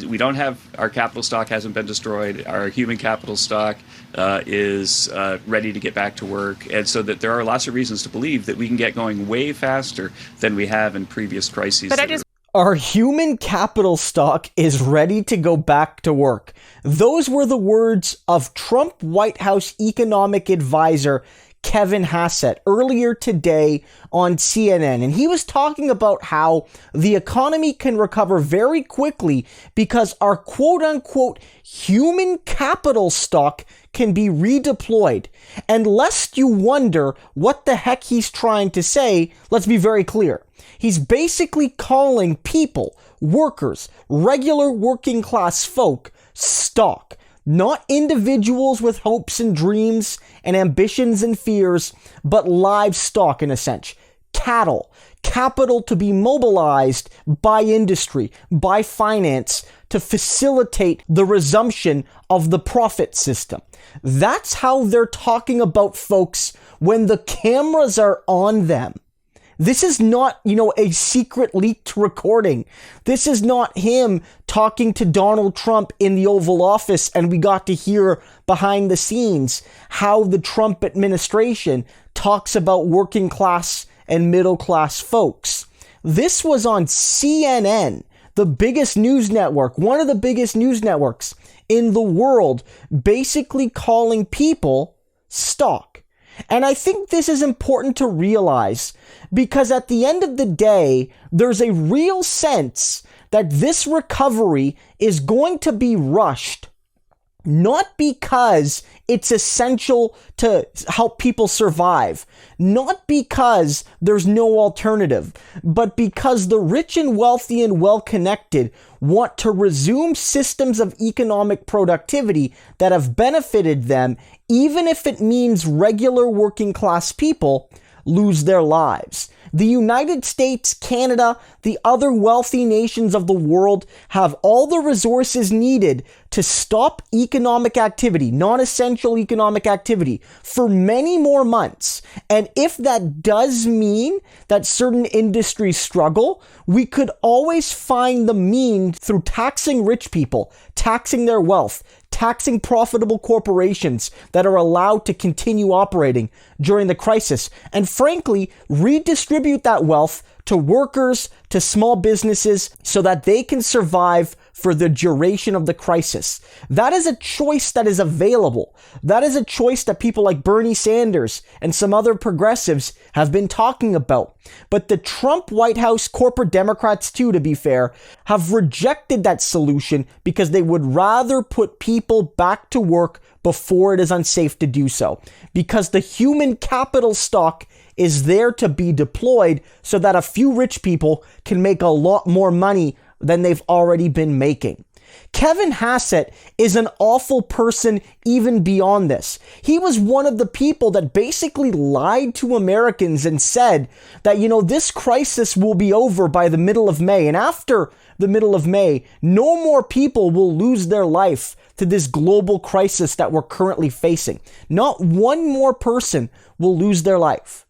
We don't have, our capital stock hasn't been destroyed. Our human capital stock is ready to get back to work. And so that there are lots of reasons to believe that we can get going way faster than we have in previous crises. Our human capital stock is ready to go back to work. Those were the words of Trump White House economic advisor Kevin Hassett earlier today on CNN. And he was talking about how the economy can recover very quickly because our quote-unquote human capital stock can be redeployed. And lest you wonder what the heck he's trying to say, let's be very clear. He's basically calling people, workers, regular working class folk, stock. Not individuals with hopes and dreams and ambitions and fears, but livestock in a sense. Cattle. Capital to be mobilized by industry, by finance, to facilitate the resumption of the profit system. That's how they're talking about folks when the cameras are on them. This is not, a secret leaked recording. This is not him talking to Donald Trump in the Oval Office and we got to hear behind the scenes how the Trump administration talks about working class and middle class folks. This was on CNN, the biggest news network, one of the biggest news networks in the world, basically calling people stock. And I think this is important to realize because at the end of the day, there's a real sense that this recovery is going to be rushed, not because it's essential to help people survive, not because there's no alternative, but because the rich and wealthy and well-connected want to resume systems of economic productivity that have benefited them, even if it means regular working class people lose their lives. The United States, Canada, the other wealthy nations of the world have all the resources needed to stop economic activity, non-essential economic activity, for many more months. And if that does mean that certain industries struggle, we could always find the means through taxing rich people, taxing their wealth, taxing profitable corporations that are allowed to continue operating during the crisis, and frankly, redistribute that wealth to workers, to small businesses, so that they can survive for the duration of the crisis. That is a choice that is available. That is a choice that people like Bernie Sanders and some other progressives have been talking about. But the Trump White House, corporate Democrats too, to be fair, have rejected that solution because they would rather put people back to work before it is unsafe to do so. Because the human capital stock is there to be deployed so that a few rich people can make a lot more money than they've already been making. Kevin Hassett is an awful person even beyond this. He was one of the people that basically lied to Americans and said that, this crisis will be over by the middle of May. And after the middle of May, no more people will lose their life to this global crisis that we're currently facing. Not one more person will lose their life.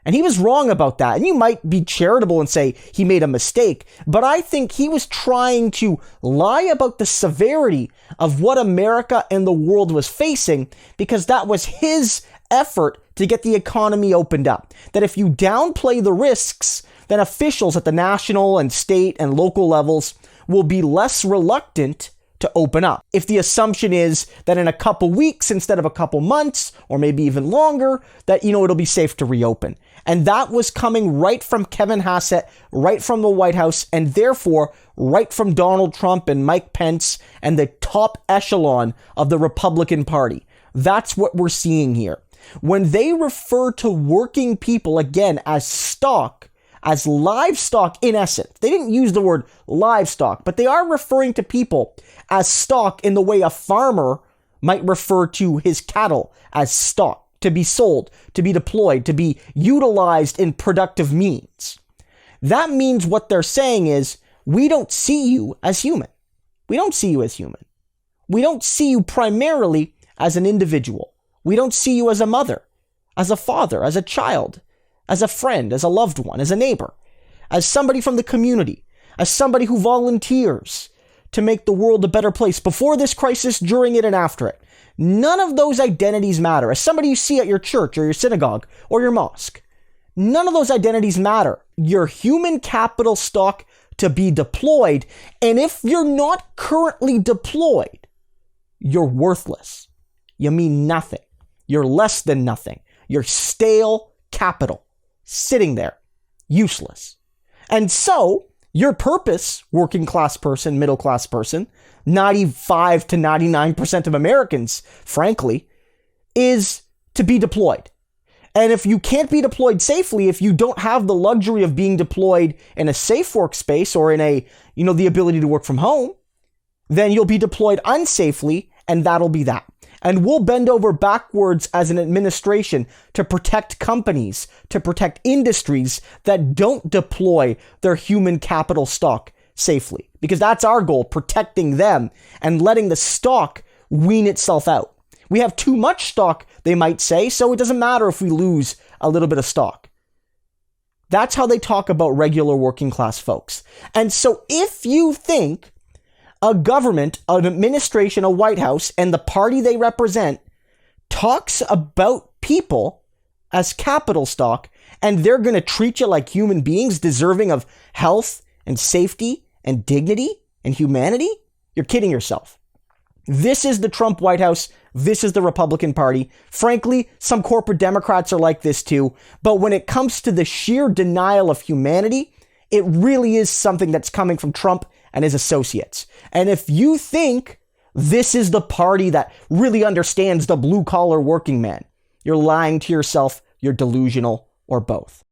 And he was wrong about that. And you might be charitable and say he made a mistake, but I think he was trying to lie about the severity of what America and the world was facing because that was his effort to get the economy opened up. That if you downplay the risks, then officials at the national and state and local levels will be less reluctant to open up. If the assumption is that in a couple weeks instead of a couple months, or maybe even longer, that, it'll be safe to reopen. And that was coming right from Kevin Hassett, right from the White House, and therefore right from Donald Trump and Mike Pence and the top echelon of the Republican Party. That's what we're seeing here. When they refer to working people, again, as stock, as livestock in essence, they didn't use the word livestock, but they are referring to people as stock in the way a farmer might refer to his cattle as stock, to be sold, to be deployed, to be utilized in productive means. That means what they're saying is, we don't see you as human. We don't see you as human. We don't see you primarily as an individual. We don't see you as a mother, as a father, as a child, as a friend, as a loved one, as a neighbor, as somebody from the community, as somebody who volunteers, to make the world a better place before this crisis, during it, and after it. None of those identities matter. As somebody you see at your church or your synagogue or your mosque, none of those identities matter. Your human capital stock to be deployed, and if you're not currently deployed, you're worthless. You mean nothing. You're less than nothing. You're stale capital, sitting there, useless. And so, your purpose, working class person, middle class person, 95 to 99% of Americans, frankly, is to be deployed. And if you can't be deployed safely, if you don't have the luxury of being deployed in a safe workspace or in the ability to work from home, then you'll be deployed unsafely, and that'll be that. And we'll bend over backwards as an administration to protect companies, to protect industries that don't deploy their human capital stock safely. Because that's our goal, protecting them and letting the stock wean itself out. We have too much stock, they might say, so it doesn't matter if we lose a little bit of stock. That's how they talk about regular working class folks. And so if you think a government, an administration, a White House, and the party they represent talks about people as capital stock, and they're going to treat you like human beings deserving of health and safety and dignity and humanity, you're kidding yourself. This is the Trump White House. This is the Republican Party. Frankly, some corporate Democrats are like this too. But when it comes to the sheer denial of humanity, it really is something that's coming from Trump and his associates. And if you think this is the party that really understands the blue-collar working man, you're lying to yourself, you're delusional, or both.